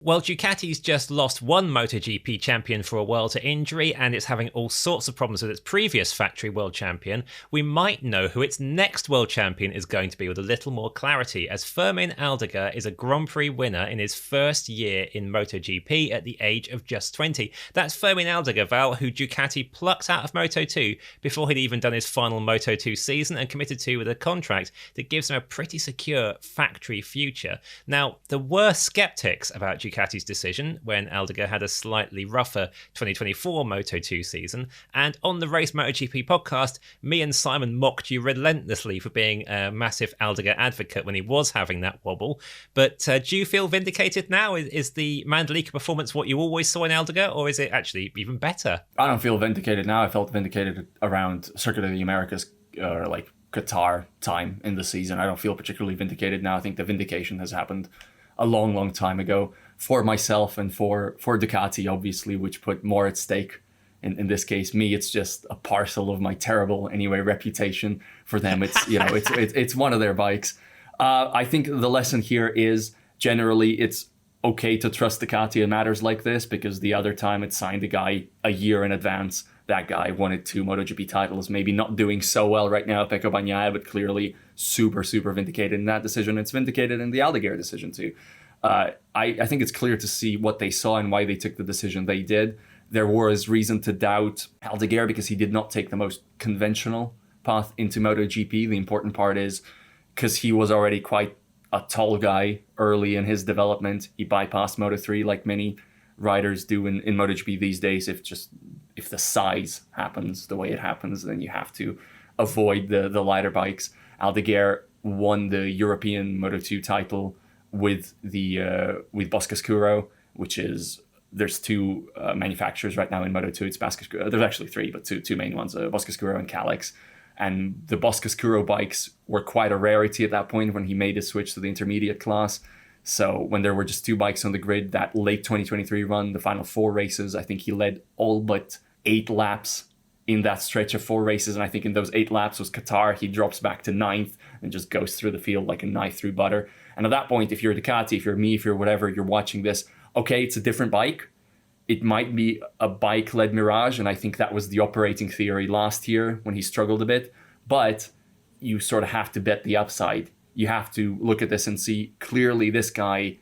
Well, Ducati's just lost one MotoGP champion for a world to injury, and it's having all sorts of problems with its previous factory world champion. We might know who its next world champion is going to be with a little more clarity, as Fermin Aldeguer is a Grand Prix winner in his first year in MotoGP at the age of just 20. That's Fermin Aldeguer, Val, who Ducati plucked out of Moto2 before he'd even done his final Moto2 season and committed to with a contract that gives him a pretty secure factory future. Now, there were skeptics about Ducati's decision when Aldeguer had a slightly rougher 2024 Moto2 season, and on the Race MotoGP podcast, me and Simon mocked you relentlessly for being a massive Aldeguer advocate when he was having that wobble. But do you feel vindicated now? Is the Mandalika performance what you always saw in Aldeguer, or is it actually even better? I don't feel vindicated now. I felt vindicated around Circuit of the Americas, Qatar time in the season. I don't feel particularly vindicated now. I think the vindication has happened a long, long time ago for myself and for Ducati, obviously, which put more at stake. In this case, me, it's just a parcel of my terrible, anyway, reputation. For them, it's it's one of their bikes. I think the lesson here is generally it's okay to trust Ducati in matters like this, because the other time it signed a guy a year in advance. That guy wanted 2 MotoGP titles, maybe not doing so well right now, Pecco Bagnaia, but clearly super, super vindicated in that decision. It's vindicated in the Aldeguer decision too. I think it's clear to see what they saw and why they took the decision they did. There was reason to doubt Aldeguer because he did not take the most conventional path into MotoGP. The important part is because he was already quite a tall guy early in his development. He bypassed Moto3 like many riders do in MotoGP these days. If the size happens the way it happens, then you have to avoid the lighter bikes. Aldeguer won the European Moto2 title with Boscascuro, which is, there's 2 manufacturers right now in Moto2. It's Boscascuro. There's actually 3, but two main ones, Boscascuro and Calix. And the Boscascuro bikes were quite a rarity at that point when he made his switch to the intermediate class. So when there were just 2 bikes on the grid, that late 2023 run, the final 4 races, I think he led all but 8 laps in that stretch of 4 races. And I think in those 8 laps was Qatar. He drops back to 9th and just goes through the field like a knife through butter. And at that point, if you're Ducati, if you're me, if you're whatever, you're watching this, okay, it's a different bike. It might be a bike-led mirage. And I think that was the operating theory last year when he struggled a bit. But you sort of have to bet the upside. You have to look at this and see clearly this guy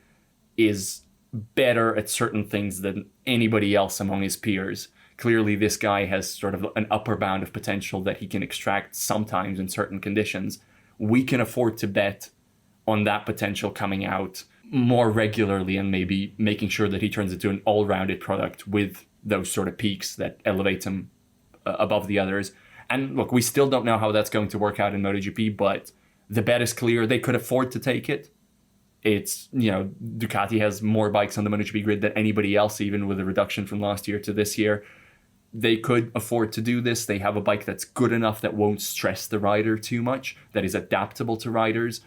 is better at certain things than anybody else among his peers. Clearly, this guy has sort of an upper bound of potential that he can extract sometimes in certain conditions. We can afford to bet on that potential coming out more regularly and maybe making sure that he turns into an all-rounded product with those sort of peaks that elevate him above the others. And look, we still don't know how that's going to work out in MotoGP, but the bet is clear. They could afford to take it. It's, Ducati has more bikes on the MotoGP grid than anybody else, even with a reduction from last year to this year. They could afford to do this. They have a bike that's good enough that won't stress the rider too much, that is adaptable to riders.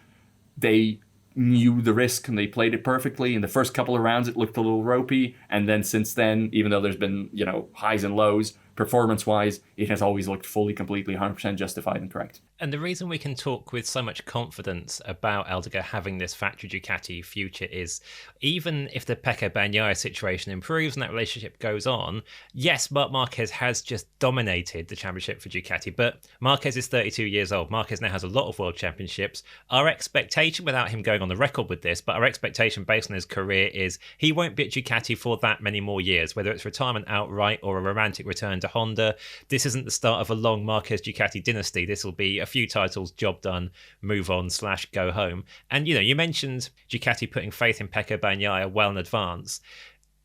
They knew the risk and they played it perfectly. In the first couple of rounds, it looked a little ropey. And then since then, even though there's been, highs and lows, performance-wise, it has always looked fully, completely, 100% justified and correct. And the reason we can talk with so much confidence about Aldeguer having this factory Ducati future is, even if the Pecco Bagnaia situation improves and that relationship goes on, yes, Marc Marquez has just dominated the championship for Ducati, but Marquez is 32 years old. Marquez now has a lot of world championships. Our expectation, without him going on the record with this, but our expectation based on his career is he won't be at Ducati for that many more years, whether it's retirement outright or a romantic return to Honda. This isn't the start of a long Marquez Ducati dynasty. This will be a few titles, job done, move on / go home. And you mentioned Ducati putting faith in Pecco Bagnaia well in advance.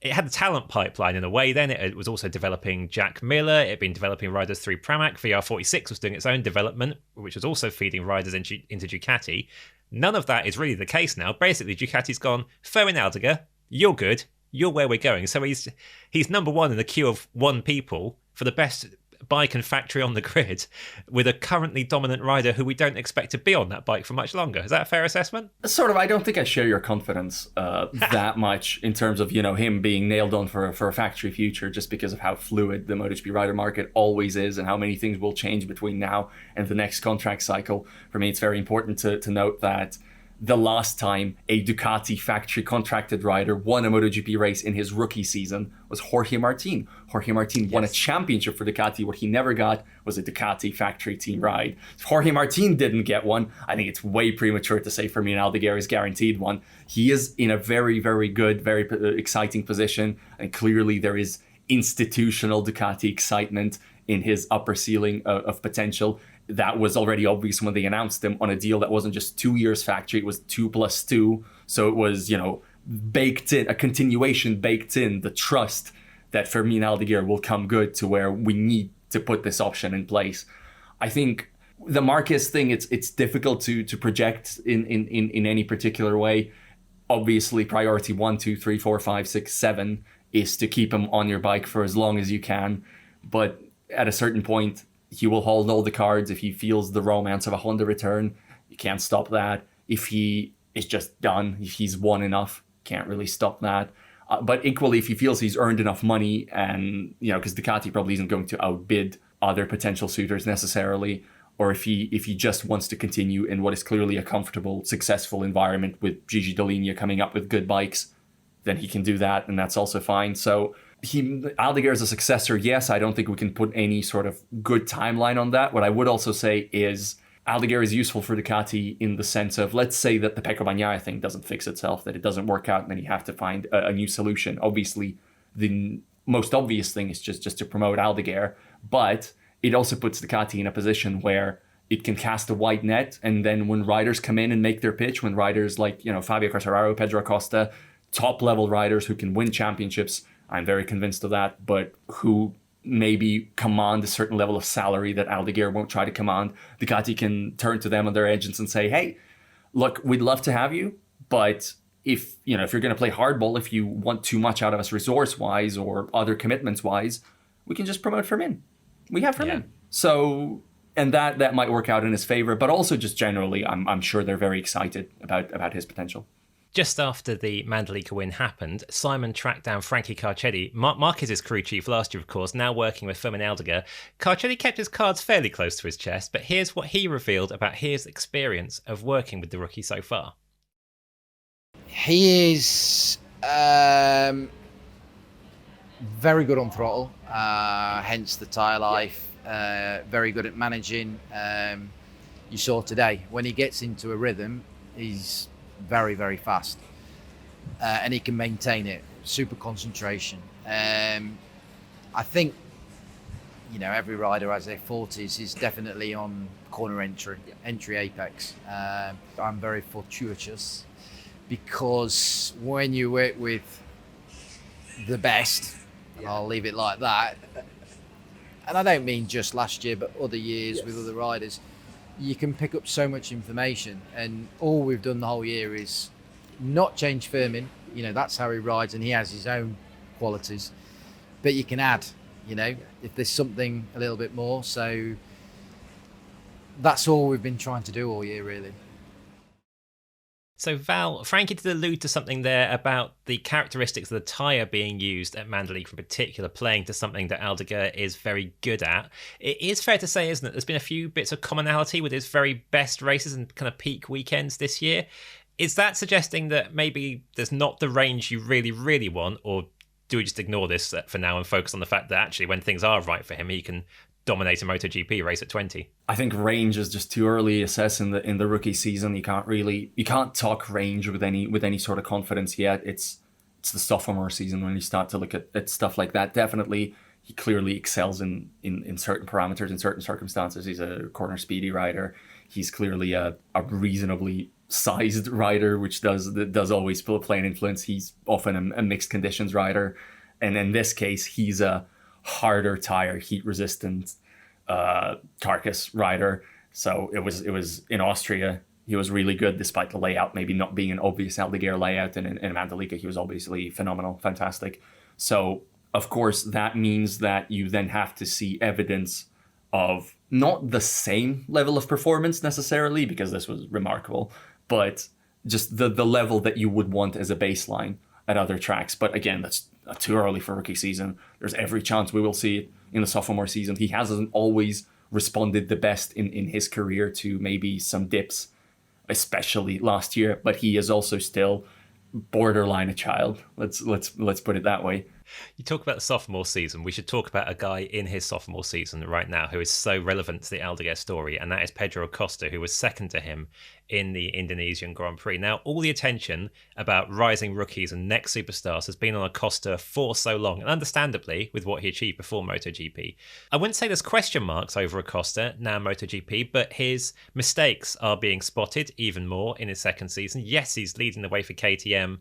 It had a talent pipeline in a way then. It was also developing Jack Miller. It had been developing riders through Pramac. VR46 was doing its own development, which was also feeding riders into Ducati. None of that is really the case now. Basically, Ducati's gone, Fermin Aldeguer, you're good. You're where we're going. So he's number one in the queue of 1 people for the best bike and factory on the grid, with a currently dominant rider who we don't expect to be on that bike for much longer. Is that a fair assessment? Sort of. I don't think I share your confidence that much in terms of, him being nailed on for a factory future, just because of how fluid the MotoGP rider market always is and how many things will change between now and the next contract cycle. For me, it's very important to note that the last time a Ducati factory contracted rider won a MotoGP race in his rookie season was Jorge Martin. Jorge Martin won a championship for Ducati. What he never got was a Ducati factory team ride. If Jorge Martin didn't get one, I think it's way premature to say Fermin Aldeguer is guaranteed one. He is in a very, very good, very exciting position, and clearly there is institutional Ducati excitement in his upper ceiling of potential. That was already obvious when they announced him on a deal that wasn't just 2 years factory, it was 2+2. So it was, baked in, a continuation baked in, the trust that Fermin Aldeguer will come good to where we need to put this option in place. I think the Marquez thing, it's difficult to project in any particular way. Obviously, priority 1, 2, 3, 4, 5, 6, 7 is to keep him on your bike for as long as you can. But at a certain point, he will hold all the cards. If he feels the romance of a Honda return, you can't stop that. If he is just done, if he's won enough, can't really stop that. But equally, if he feels he's earned enough money, and because Ducati probably isn't going to outbid other potential suitors necessarily, or if he just wants to continue in what is clearly a comfortable, successful environment with Gigi Dall'Igna coming up with good bikes, then he can do that, and that's also fine. So Aldeguer is a successor, yes. I don't think we can put any sort of good timeline on that. What I would also say is Aldeguer is useful for Ducati in the sense of, let's say that the Pecco Bagnaia thing doesn't fix itself, that it doesn't work out, and then you have to find a new solution. Obviously, the most obvious thing is just to promote Aldeguer, but it also puts Ducati in a position where it can cast a wide net, and then when riders come in and make their pitch, when riders like Fabio Quartararo, Pedro Acosta, top-level riders who can win championships, I'm very convinced of that, but who maybe command a certain level of salary that Aldeguer won't try to command, Ducati can turn to them and their agents and say, hey, look, we'd love to have you, but if you're going to play hardball, if you want too much out of us resource-wise or other commitments-wise, we can just promote Fermin. We have Fermin. Yeah. So, and that might work out in his favor, but also just generally, I'm sure they're very excited about his potential. Just after the Mandalika win happened, Simon tracked down Frankie Carcetti, Marquez's crew chief last year, of course, now working with Fermin Aldeguer. Carcetti kept his cards fairly close to his chest, but here's what he revealed about his experience of working with the rookie so far. He is very good on throttle, hence the tyre life, very good at managing. You saw today, when he gets into a rhythm, he's very, very fast, and he can maintain it. Super concentration. I think every rider has their forties. Is definitely on corner entry apex. I'm very fortuitous because when you work with the best, I'll leave it like that, and I don't mean just last year but other years with other riders, you can pick up so much information, and all we've done the whole year is not change Fermin. That's how he rides, and he has his own qualities, but you can add, if there's something a little bit more. So that's all we've been trying to do all year, really. So Val, Frankie did allude to something there about the characteristics of the tyre being used at Mandalika in particular, playing to something that Aldeguer is very good at. It is fair to say, isn't it, there's been a few bits of commonality with his very best races and kind of peak weekends this year. Is that suggesting that maybe there's not the range you really, really want, or do we just ignore this for now and focus on the fact that actually when things are right for him, he can dominate a MotoGP race at 20? I think range is just too early to assess in the rookie season. You can't talk range with any sort of confidence yet. It's the sophomore season when you start to look at stuff like that. Definitely, he clearly excels in certain parameters, in certain circumstances. He's a corner speedy rider. He's clearly a reasonably sized rider, which does always play an influence. He's often a mixed conditions rider, and in this case, he's a harder tire, heat resistant carcass rider. So it was in Austria, he was really good despite the layout maybe not being an obvious Aldeguer layout, and in Mandalika he was obviously phenomenal, fantastic. So of course that means that you then have to see evidence of not the same level of performance necessarily, because this was remarkable, but just the level that you would want as a baseline at other tracks. But again, that's too early for rookie season. There's every chance we will see it in the sophomore season. He hasn't always responded the best in his career to maybe some dips especially last year, but he is also still borderline a child. Let's put it that way. You talk about the sophomore season. We should talk about a guy in his sophomore season right now who is so relevant to the Aldeguer story, and that is Pedro Acosta, who was second to him in the Indonesian Grand Prix. Now, all the attention about rising rookies and next superstars has been on Acosta for so long, and understandably, with what he achieved before MotoGP. I wouldn't say there's question marks over Acosta now MotoGP, but his mistakes are being spotted even more in his second season. Yes, he's leading the way for KTM.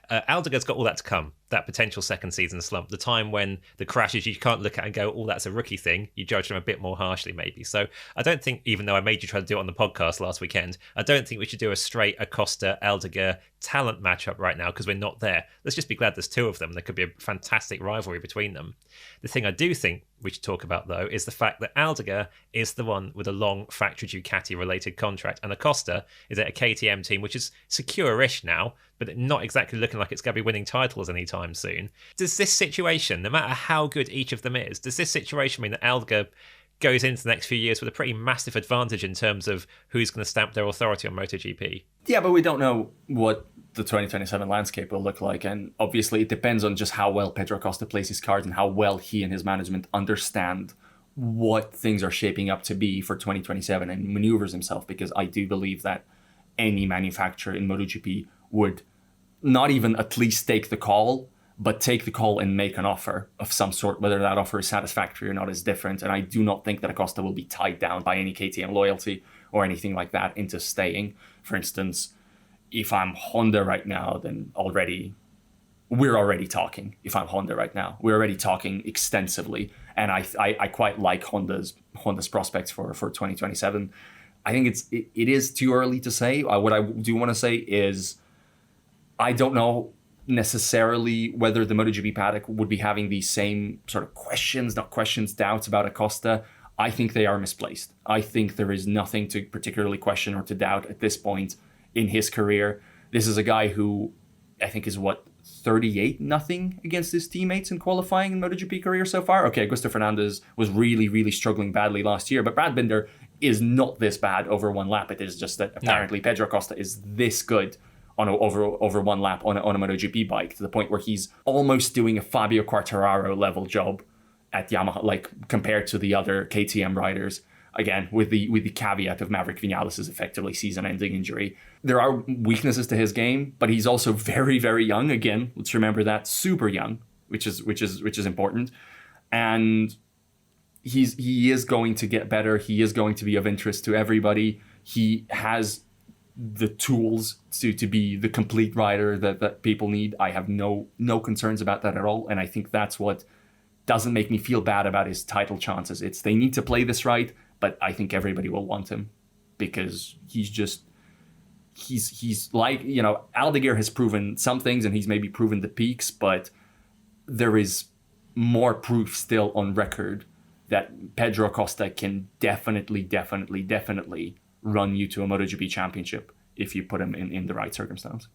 Aldeguer's got all that to come, that potential second season slump, the time when the crashes you can't look at and go, oh, that's a rookie thing. You judge them a bit more harshly, maybe. So I don't think, even though I made you try to do it on the podcast last weekend, I don't think we should do a straight Acosta Aldeguer talent matchup right now, because we're not there. Let's just be glad there's two of them. There could be a fantastic rivalry between them. The thing I do think we should talk about, though, is the fact that Aldeguer is the one with a long factory Ducati related contract, and Acosta is at a KTM team which is secure-ish now, but not exactly looking like it's going to be winning titles anytime soon. Does this situation, no matter how good each of them is, does this situation mean that Aldeguer goes into the next few years with a pretty massive advantage in terms of who's going to stamp their authority on MotoGP? Yeah, but we don't know what the 2027 landscape will look like, and obviously it depends on just how well Pedro Acosta plays his cards and how well he and his management understand what things are shaping up to be for 2027 and maneuvers himself, because I do believe that any manufacturer in MotoGP would not even at least take the call, but take the call and make an offer of some sort. Whether that offer is satisfactory or not is different, and I do not think that Acosta will be tied down by any KTM loyalty or anything like that into staying. For instance, if I'm Honda right now, then we're already talking. If I'm Honda right now, we're already talking extensively, and I quite like Honda's prospects for 2027. I think it is too early to say. What I do want to say is, I don't know necessarily whether the MotoGP paddock would be having these same sort of doubts about Acosta. I think they are misplaced. I think there is nothing to particularly question or to doubt at this point in his career. This is a guy who I think is 38-0 against his teammates in qualifying in MotoGP career so far. Okay, Augusto Fernandez was really, really struggling badly last year, but Brad Binder is not this bad over one lap. It is just that apparently Pedro Acosta is this good on over one lap on a MotoGP bike, to the point where he's almost doing a Fabio Quartararo level job at Yamaha, like compared to the other KTM riders. Again, with the caveat of Maverick Vinales' effectively season-ending injury. There are weaknesses to his game, but he's also very, very young. Again, let's remember that, super young, which is important. And he is going to get better. He is going to be of interest to everybody. He has the tools to be the complete rider that people need. I have no concerns about that at all. And I think that's what doesn't make me feel bad about his title chances. It's they need to play this right, but I think everybody will want him because he's like, Aldeguer has proven some things and he's maybe proven the peaks, but there is more proof still on record that Pedro Acosta can definitely run you to a MotoGP championship if you put him in the right circumstance.